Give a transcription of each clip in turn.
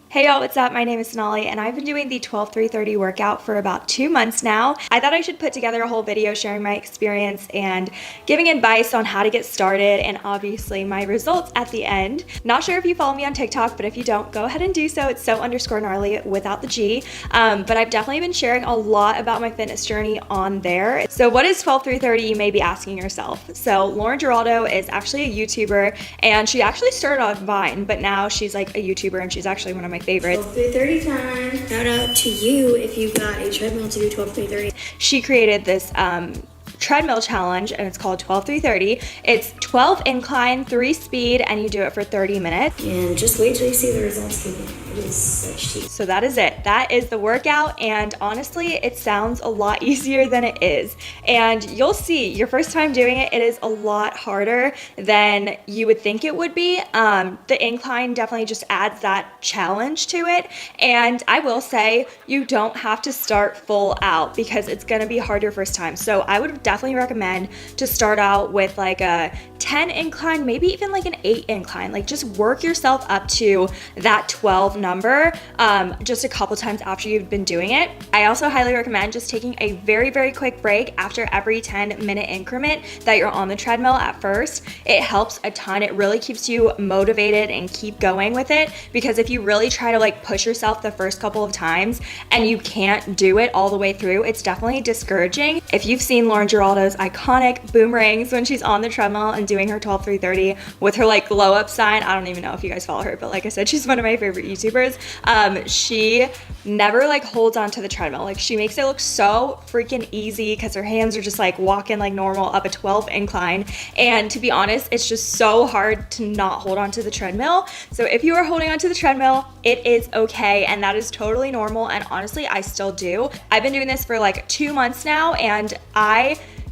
Hey y'all, what's up? My name is Sonali and I've been doing the 12-3-30 workout for about 2 months now. I thought I should put together a whole video sharing my experience and giving advice on how to get started and obviously my results at the end. Not sure if you follow me on TikTok, but if you don't, go ahead and do so. It's so_gnarly without the G. But I've definitely been sharing a lot about my fitness journey on there. So what is 12-3-30, you may be asking yourself. So Lauren Giraldo is actually a YouTuber and she actually started on Vine, but now she's like a YouTuber and she's actually one of my favorites. 12-3-30 time. Shout out to you if you've got a treadmill to do 12-3-30. She created this treadmill challenge and it's called 12-3-30. It's 12 incline, 3 speed, and you do it for 30 minutes. And just wait till you see the results. It is such cheap. So that is it. That is the workout, and honestly, it sounds a lot easier than it is. And you'll see, your first time doing it, it is a lot harder than you would think it would be. The incline definitely just adds that challenge to it. And I will say, you don't have to start full out because it's gonna be hard your first time. So I would definitely recommend to start out with like a 10 incline, maybe even like an 8 incline. Like just work yourself up to that 12 number just a couple times after you've been doing it. I also highly recommend just taking a very, very quick break after every 10-minute increment that you're on the treadmill at first. It helps a ton. It really keeps you motivated and keep going with it, because if you really try to like push yourself the first couple of times and you can't do it all the way through, it's definitely discouraging. If you've seen Lauren Giraldo's iconic boomerangs when she's on the treadmill and doing her 12-3-30 with her like glow up sign, I don't even know if you guys follow her, but like I said, she's one of my favorite YouTubers. She never like holds onto the treadmill. Like she makes it look so freaking easy because her hands are just like walking like normal up a 12 incline. And to be honest, it's just so hard to not hold onto the treadmill. So if you are holding onto the treadmill, it is okay. And that is totally normal. And honestly, I still do. I've been doing this for like 2 months now, and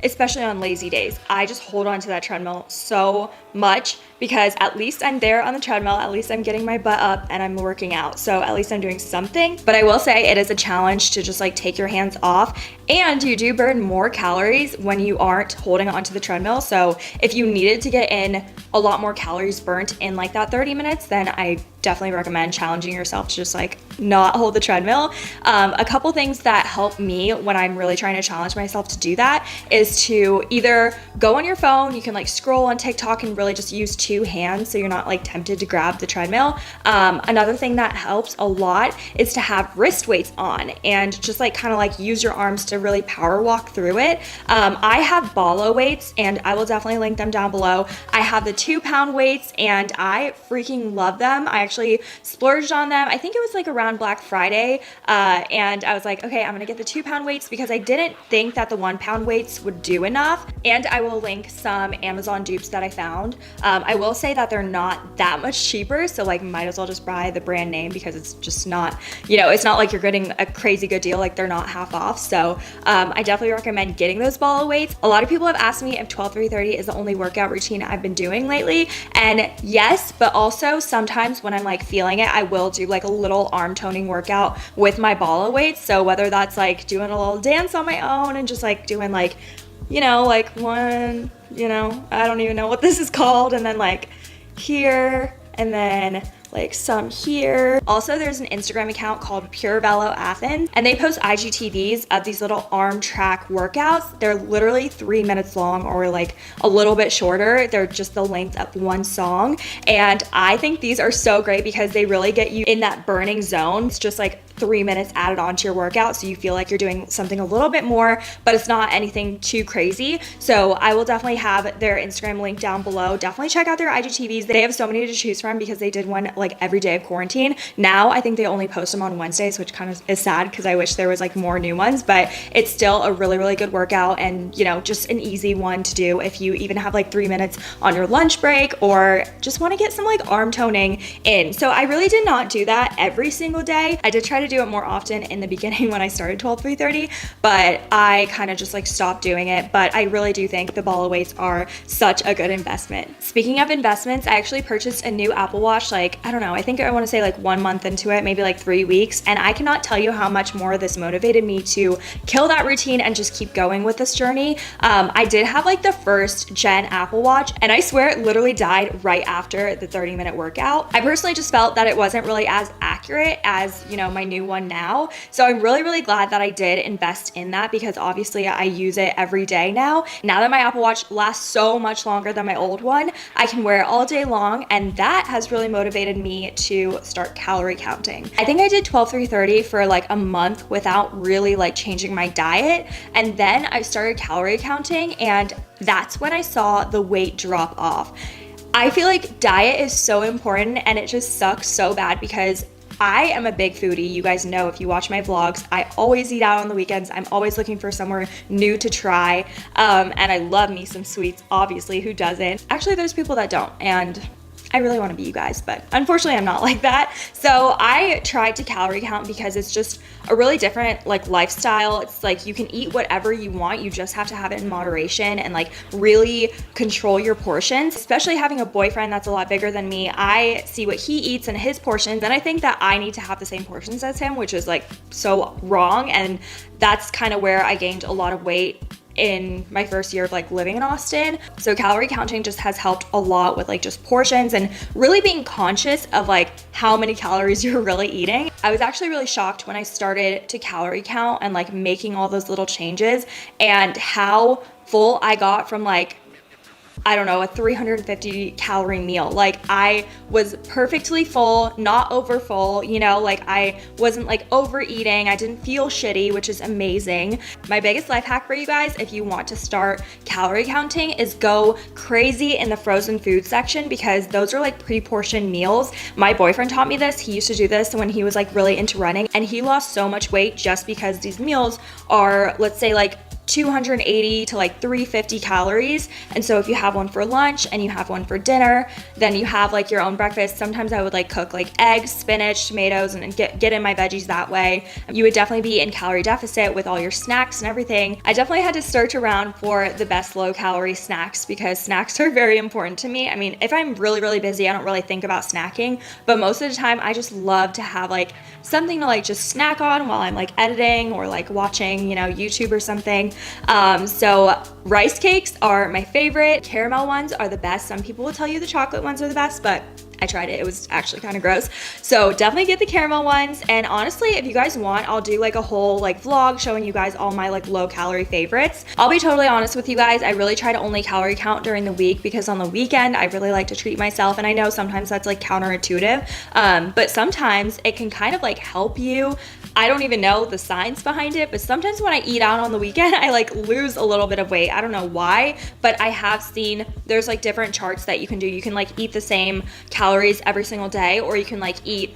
especially on lazy days, I just hold on to that treadmill so much because at least I'm there on the treadmill, at least I'm getting my butt up and I'm working out. So at least I'm doing something. But I will say it is a challenge to just like take your hands off, and you do burn more calories when you aren't holding onto the treadmill. So if you needed to get in a lot more calories burnt in like that 30 minutes, then I definitely recommend challenging yourself to just like not hold the treadmill. A couple things that help me when I'm really trying to challenge myself to do that is to either go on your phone, you can like scroll on TikTok and really just use 2 hands so you're not like tempted to grab the treadmill. Another thing that helps a lot is to have wrist weights on and just like kind of like use your arms to really power walk through it. I have Balo weights and I will definitely link them down below. I have the 2-pound weights and I freaking love them. I actually splurged on them. I think it was like around Black Friday, and I was like, okay, I'm gonna get the 2-pound weights because I didn't think that the 1-pound weights would do enough. And I will link some Amazon dupes that I found. I will say that they're not that much cheaper, so like might as well just buy the brand name because it's just not, you know, it's not like you're getting a crazy good deal, like they're not half off. So I definitely recommend getting those Balo weights. A lot of people have asked me if 12-3-30 is the only workout routine I've been doing lately, and yes, but also sometimes when I'm like feeling it, I will do like a little arm toning workout with my Balo weights. So whether that's like doing a little dance on my own and just like doing like, you know, like one, you know, I don't even know what this is called, and then like here, and then like some here. Also, there's an Instagram account called Pure Velo Athens, and they post IGTVs of these little arm track workouts. They're literally 3 minutes long or like a little bit shorter. They're just the length of one song. And I think these are so great because they really get you in that burning zone. It's just like 3 minutes added onto your workout, so you feel like you're doing something a little bit more, but it's not anything too crazy. So I will definitely have their Instagram link down below. Definitely check out their IGTVs. They have so many to choose from because they did one like every day of quarantine. Now I think they only post them on Wednesdays, which kind of is sad because I wish there was like more new ones, but it's still a really, really good workout, and you know, just an easy one to do if you even have like 3 minutes on your lunch break or just want to get some like arm toning in. So I really did not do that every single day. I did try to do it more often in the beginning when I started 12-3-30, but I kind of just like stopped doing it. But I really do think the Balo weights are such a good investment. Speaking of investments, I actually purchased a new Apple Watch like, I don't don't know, I think I want to say like 1 month into it, maybe like 3 weeks. And I cannot tell you how much more this motivated me to kill that routine and just keep going with this journey. I did have like the first gen Apple Watch, and I swear it literally died right after the 30-minute workout. I personally just felt that it wasn't really as accurate as, you know, my new one now. So I'm really, really glad that I did invest in that, because obviously I use it every day now. Now that my Apple Watch lasts so much longer than my old one, I can wear it all day long, and that has really motivated me to start calorie counting. I think I did 12-3-30 for like a month without really like changing my diet, and then I started calorie counting, and that's when I saw the weight drop off. I feel like diet is so important, and it just sucks so bad because I am a big foodie. You guys know if you watch my vlogs, I always eat out on the weekends. I'm always looking for somewhere new to try. And I love me some sweets, obviously, who doesn't? Actually, there's people that don't, and I really want to be you guys, but unfortunately I'm not like that. So I tried to calorie count because it's just a really different like lifestyle. It's like you can eat whatever you want. You just have to have it in moderation and like really control your portions. Especially having a boyfriend that's a lot bigger than me, I see what he eats and his portions, and I think that I need to have the same portions as him, which is like so wrong. And that's kind of where I gained a lot of weight in my first year of like living in Austin. So calorie counting just has helped a lot with like just portions and really being conscious of like how many calories you're really eating. I was actually really shocked when I started to calorie count and like making all those little changes, and how full I got from like, I don't know, a 350 calorie meal. Like I was perfectly full, not over full, you know, like I wasn't like overeating. I didn't feel shitty, which is amazing. My biggest life hack for you guys, if you want to start calorie counting, is go crazy in the frozen food section, because those are like pre-portioned meals. My boyfriend taught me this. He used to do this when he was like really into running, and he lost so much weight just because these meals are, let's say, like 280 to like 350 calories. And so if you have one for lunch and you have one for dinner, then you have like your own breakfast. Sometimes I would like cook like eggs, spinach, tomatoes, and get in my veggies that way. You would definitely be in calorie deficit with all your snacks and everything. I definitely had to search around for the best low calorie snacks, because snacks are very important to me. I mean, if I'm really, really busy, I don't really think about snacking, but most of the time I just love to have like something to like just snack on while I'm like editing or like watching, you know, YouTube or something. So rice cakes are my favorite. Caramel ones are the best. Some people will tell you the chocolate ones are the best, but I tried it. It was actually kind of gross. So definitely get the caramel ones. And honestly, if you guys want, I'll do like a whole like vlog showing you guys all my like low calorie favorites. I'll be totally honest with you guys. I really try to only calorie count during the week, because on the weekend, I really like to treat myself. And I know sometimes that's like counterintuitive, but sometimes it can kind of like help you. I don't even know the science behind it, but sometimes when I eat out on the weekend, I like lose a little bit of weight. I don't know why, but I have seen there's like different charts that you can do. You can like eat the same calories every single day, or you can like eat,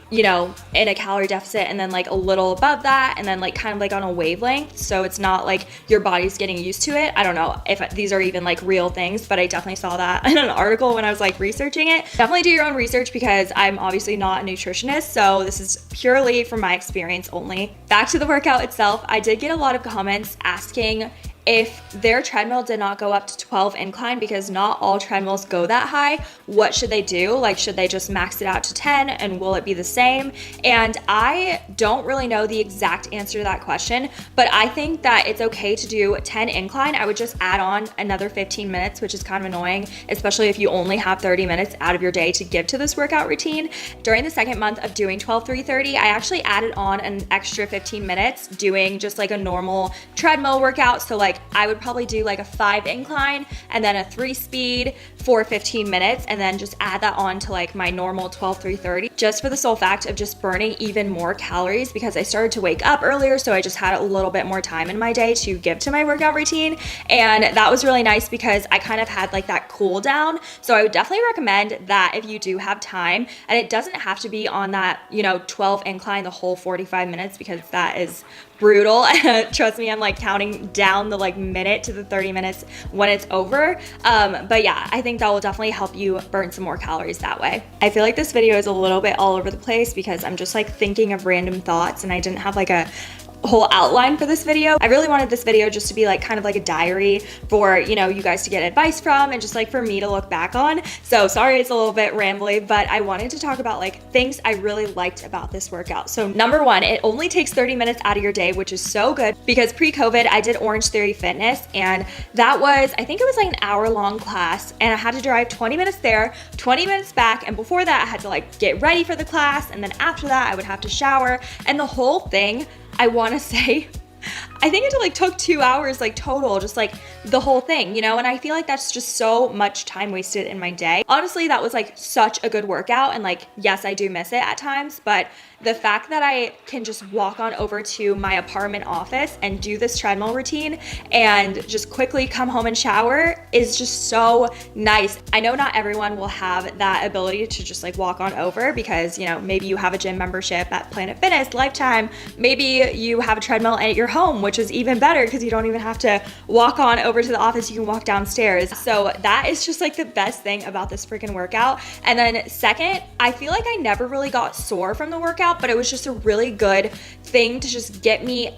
you know, in a calorie deficit and then like a little above that, and then like kind of like on a wavelength. So it's not like your body's getting used to it. I don't know if these are even like real things, but I definitely saw that in an article when I was like researching it. Definitely do your own research, because I'm obviously not a nutritionist. So this is purely from my experience only. Back to the workout itself, I did get a lot of comments asking if their treadmill did not go up to 12 incline, because not all treadmills go that high, what should they do? Like, should they just max it out to 10, and will it be the same? And I don't really know the exact answer to that question, but I think that it's okay to do 10 incline. I would just add on another 15 minutes, which is kind of annoying, especially if you only have 30 minutes out of your day to give to this workout routine. During the second month of doing 12-3-30, I actually added on an extra 15 minutes doing just like a normal treadmill workout. So like I would probably do like a 5 incline and then a 3 speed for 15 minutes, and then just add that on to like my normal 12-3-30, just for the sole fact of just burning even more calories, because I started to wake up earlier, so I just had a little bit more time in my day to give to my workout routine. And that was really nice because I kind of had like that cool down. So I would definitely recommend that if you do have time, and it doesn't have to be on that, you know, 12 incline the whole 45 minutes, because that is brutal. Trust me, I'm like counting down the like minute to the 30 minutes when it's over. But yeah, I think that will definitely help you burn some more calories that way. I feel like this video is a little bit all over the place because I'm just like thinking of random thoughts, and I didn't have like a whole outline for this video. I really wanted this video just to be like kind of like a diary for, you know, you guys to get advice from and just like for me to look back on. So sorry it's a little bit rambly, but I wanted to talk about like things I really liked about this workout. So number one, it only takes 30 minutes out of your day, which is so good because pre-COVID I did Orange Theory Fitness, and that was, I think it was like an hour-long class, and I had to drive 20 minutes there, 20 minutes back, and before that I had to like get ready for the class, and then after that I would have to shower, and the whole thing, I want to say, I think it like took 2 hours like total, just like the whole thing, you know? And I feel like that's just so much time wasted in my day. Honestly, that was like such a good workout, and like, yes, I do miss it at times, but the fact that I can just walk on over to my apartment office and do this treadmill routine and just quickly come home and shower is just so nice. I know not everyone will have that ability to just like walk on over because, you know, maybe you have a gym membership at Planet Fitness, Lifetime, maybe you have a treadmill at your home, which is even better because you don't even have to walk on over to the office, you can walk downstairs. So that is just like the best thing about this freaking workout. And then second, I feel like I never really got sore from the workout, but it was just a really good thing to just get me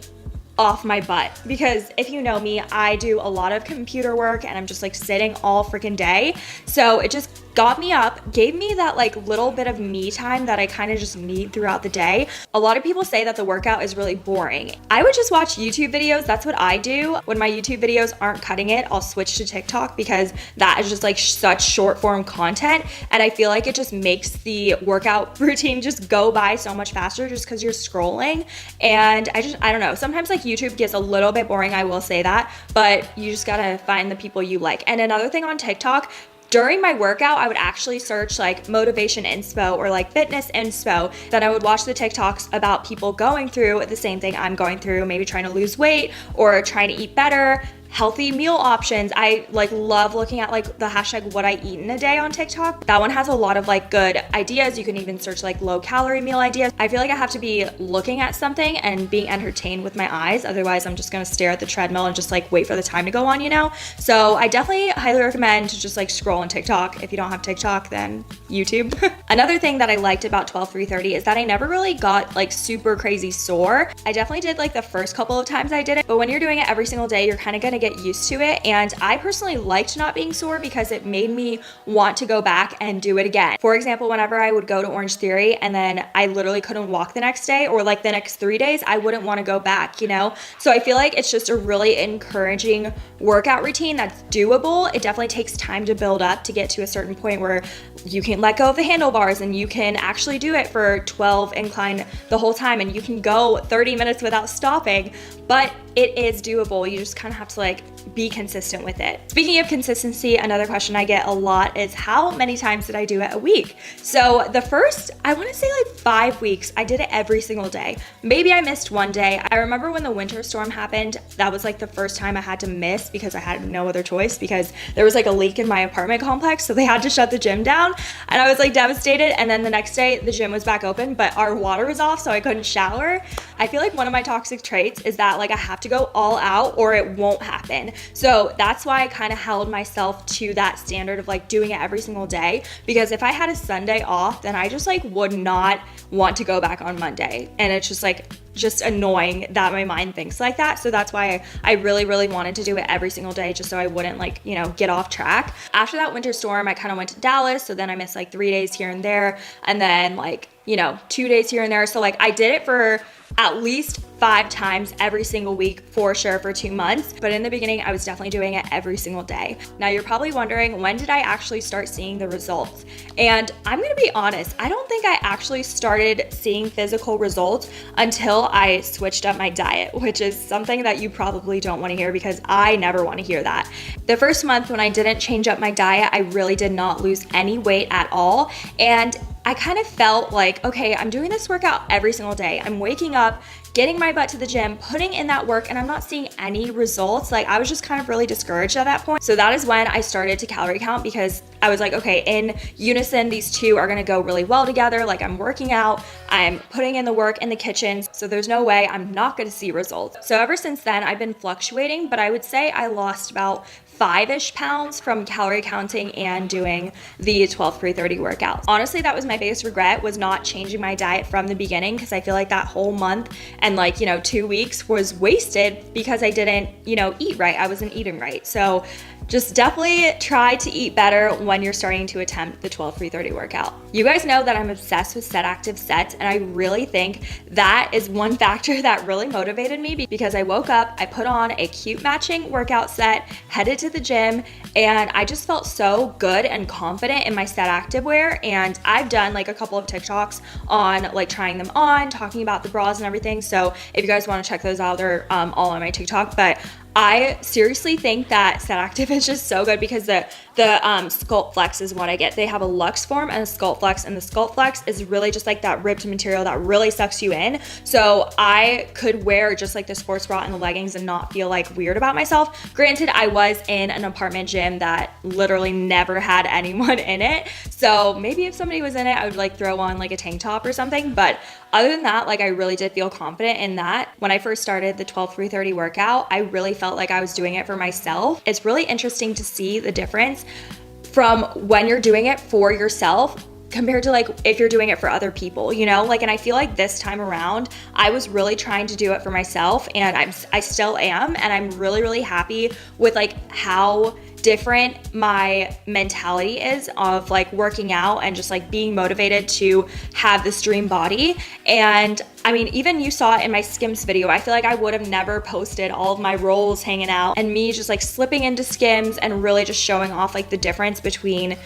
off my butt, because if you know me, I do a lot of computer work and I'm just like sitting all freaking day. So it just got me up, gave me that like little bit of me time that I kind of just need throughout the day. A lot of people say that the workout is really boring. I would just watch YouTube videos. That's what I do. When my YouTube videos aren't cutting it, I'll switch to TikTok because that is just like such short form content. And I feel like it just makes the workout routine just go by so much faster just because you're scrolling. And I don't know. Sometimes like YouTube gets a little bit boring, I will say that, but you just gotta find the people you like. And another thing on TikTok, during my workout, I would actually search like motivation inspo or like fitness inspo. Then I would watch the TikToks about people going through the same thing I'm going through, maybe trying to lose weight or trying to eat better, healthy meal options. I like love looking at like the hashtag what I eat in a day on TikTok. That one has a lot of like good ideas. You can even search like low calorie meal ideas. I feel like I have to be looking at something and being entertained with my eyes. Otherwise I'm just gonna stare at the treadmill and just like wait for the time to go on, you know? So I definitely highly recommend to just like scroll on TikTok. If you don't have TikTok, then YouTube. Another thing that I liked about 12-3-30 is that I never really got like super crazy sore. I definitely did like the first couple of times I did it, but when you're doing it every single day, you're kind of gonna get used to it. And I personally liked not being sore because it made me want to go back and do it again. For example, whenever I would go to Orange Theory and then I literally couldn't walk the next day or like the next 3 days, I wouldn't want to go back, you know? So I feel like it's just a really encouraging workout routine that's doable. It definitely takes time to build up to get to a certain point where you can let go of the handlebars and you can actually do it for 12 incline the whole time and you can go 30 minutes without stopping, but it is doable. You just kind of have to like be consistent with it. Speaking of consistency, another question I get a lot is how many times did I do it a week? So the first, I want to say like 5 weeks, I did it every single day. Maybe I missed one day. I remember when the winter storm happened, that was like the first time I had to miss because I had no other choice because there was like a leak in my apartment complex. So they had to shut the gym down and I was like devastated. And then the next day the gym was back open, but our water was off, so I couldn't shower. I feel like one of my toxic traits is that like I have to go all out or it won't happen. So that's why I kind of held myself to that standard of like doing it every single day, because if I had a Sunday off, then I just like would not want to go back on Monday. And it's just like just annoying that my mind thinks like that. So that's why I really, really wanted to do it every single day just so I wouldn't like, you know, get off track. After that winter storm, I kind of went to Dallas. So then I missed like 3 days here and there. And then like, you know, 2 days here and there. So like I did it for at least 5 times every single week for sure for 2 months. But in the beginning, I was definitely doing it every single day. Now you're probably wondering, when did I actually start seeing the results? And I'm gonna be honest, I don't think I actually started seeing physical results until I switched up my diet, which is something that you probably don't wanna hear because I never wanna hear that. The first month when I didn't change up my diet, I really did not lose any weight at all. And I kind of felt like, okay, I'm doing this workout every single day. I'm waking up, getting my butt to the gym, putting in that work, and I'm not seeing any results. Like I was just kind of really discouraged at that point. So that is when I started to calorie count because I was like, okay, in unison, these two are gonna go really well together. Like I'm working out, I'm putting in the work in the kitchen, so there's no way I'm not gonna see results. So ever since then, I've been fluctuating, but I would say I lost about 5-ish pounds from calorie counting and doing the 12-3-30 workout. Honestly, that was my biggest regret, was not changing my diet from the beginning, because I feel like that whole month and 2 weeks was wasted because I didn't, eat right. I wasn't eating right. So just definitely try to eat better when you're starting to attempt the 12-3-30 workout. You guys know that I'm obsessed with set active sets, and I really think that is one factor that really motivated me, because I woke up, I put on a cute matching workout set, headed to the gym, and I just felt so good and confident in my set active wear. And I've done a couple of TikToks on trying them on, talking about the bras and everything. So if you guys want to check those out, they're all on my TikTok. But I seriously think that Set Active is just so good, because the Sculpt Flex is what I get. They have a Luxe form and a Sculpt Flex, and the Sculpt Flex is really just that ripped material that really sucks you in. So I could wear just the sports bra and the leggings and not feel weird about myself. Granted, I was in an apartment gym that literally never had anyone in it. So maybe if somebody was in it, I would throw on a tank top or something. But other than that, I really did feel confident in that. When I first started the 12-3-30 workout, I really felt like I was doing it for myself. It's really interesting to see the difference from when you're doing it for yourself compared to if you're doing it for other people, and I feel like this time around, I was really trying to do it for myself, and I still am, and I'm really, really happy with how different my mentality is of working out and just being motivated to have this dream body. And I mean, even you saw it in my Skims video. I feel like I would have never posted all of my rolls hanging out and me just slipping into Skims and really just showing off the difference between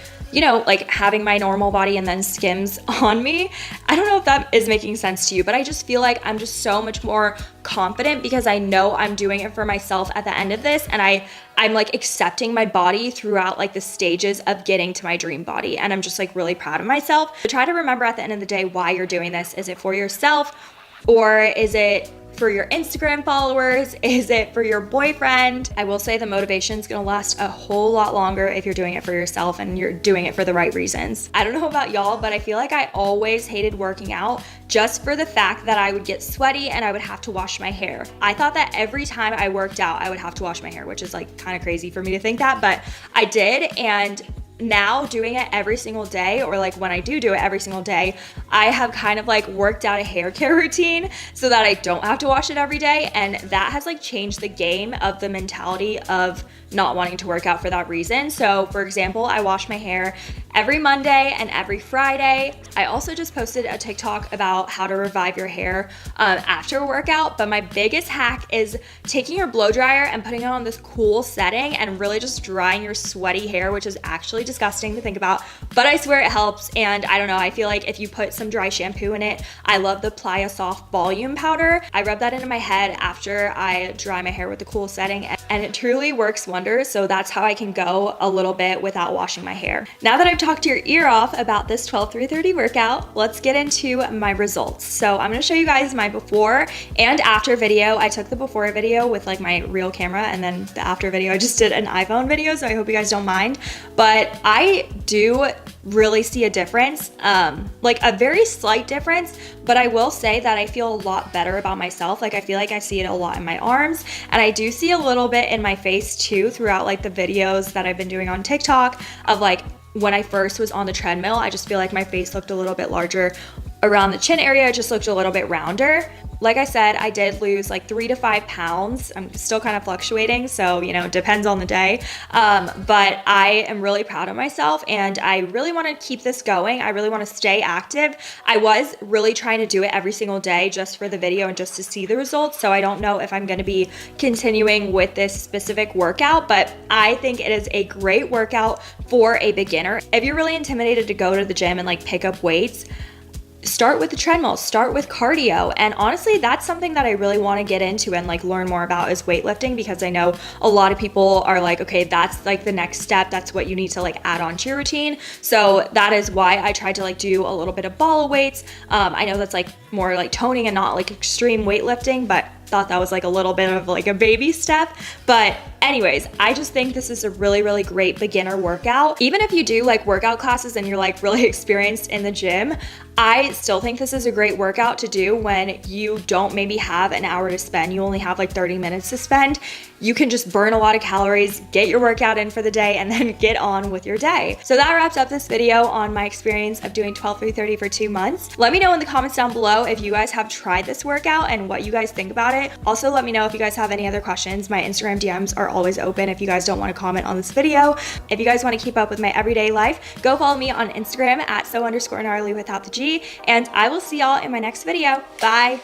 having my normal body and then Skims on me. I don't know if that is making sense to you, but I just feel like I'm just so much more confident because I know I'm doing it for myself at the end of this, and I'm accepting my body throughout the stages of getting to my dream body, and I'm just really proud of myself. So try to remember at the end of the day why you're doing this. Is it for yourself, or is it for your Instagram followers? Is it for your boyfriend? I will say the motivation is gonna last a whole lot longer if you're doing it for yourself and you're doing it for the right reasons. I don't know about y'all, but I feel like I always hated working out just for the fact that I would get sweaty and I would have to wash my hair. I thought that every time I worked out, I would have to wash my hair, which is kind of crazy for me to think that, but I did. And now doing it every single day, or when I do it every single day, I have kind of worked out a hair care routine so that I don't have to wash it every day. And that has changed the game of the mentality of not wanting to work out for that reason. So for example, I wash my hair every Monday and every Friday. I also just posted a TikTok about how to revive your hair after a workout, but my biggest hack is taking your blow dryer and putting it on this cool setting and really just drying your sweaty hair, which is actually disgusting to think about, but I swear it helps. And I don't know, I feel like if you put some dry shampoo in it, I love the Playa Soft Volume Powder. I rub that into my head after I dry my hair with the cool setting, and it truly works wonders. So that's how I can go a little bit without washing my hair. Now that I've talked your ear off about this 12-3-30 workout, let's get into my results. So I'm gonna show you guys my before and after video. I took the before video with my real camera, and then the after video, I just did an iPhone video, so I hope you guys don't mind. But I do really see a difference, a very slight difference, but I will say that I feel a lot better about myself. I feel like I see it a lot in my arms, and I do see a little bit in my face too throughout the videos that I've been doing on TikTok of when I first was on the treadmill. I just feel like my face looked a little bit larger around the chin area. It just looked a little bit rounder. Like I said, I did lose 3 to 5 pounds. I'm still kind of fluctuating, so it depends on the day. But I am really proud of myself, and I really want to keep this going. I really want to stay active. I was really trying to do it every single day just for the video and just to see the results. So I don't know if I'm going to be continuing with this specific workout, but I think it is a great workout for a beginner. If you're really intimidated to go to the gym and pick up weights, start with the treadmill, start with cardio. And honestly, that's something that I really want to get into and learn more about is weightlifting, because I know a lot of people are okay, that's the next step. That's what you need to add on to your routine. So that is why I tried to do a little bit of ball weights. I know that's more toning and not extreme weightlifting, but thought that was like a little bit of like a baby step. But anyways, I just think this is a really, really great beginner workout. Even if you do like workout classes and you're like really experienced in the gym, I still think this is a great workout to do when you don't maybe have an hour to spend. You only have like 30 minutes to spend. You can just burn a lot of calories, get your workout in for the day, and then get on with your day. So that wraps up this video on my experience of doing 12 through 30 for 2 months. Let me know in the comments down below if you guys have tried this workout and what you guys think about it. Also, let me know if you guys have any other questions. My Instagram DMs are always open if you guys don't want to comment on this video. If you guys want to keep up with my everyday life, go follow me on Instagram at so_gnarly without the G, and I will see y'all in my next video. Bye.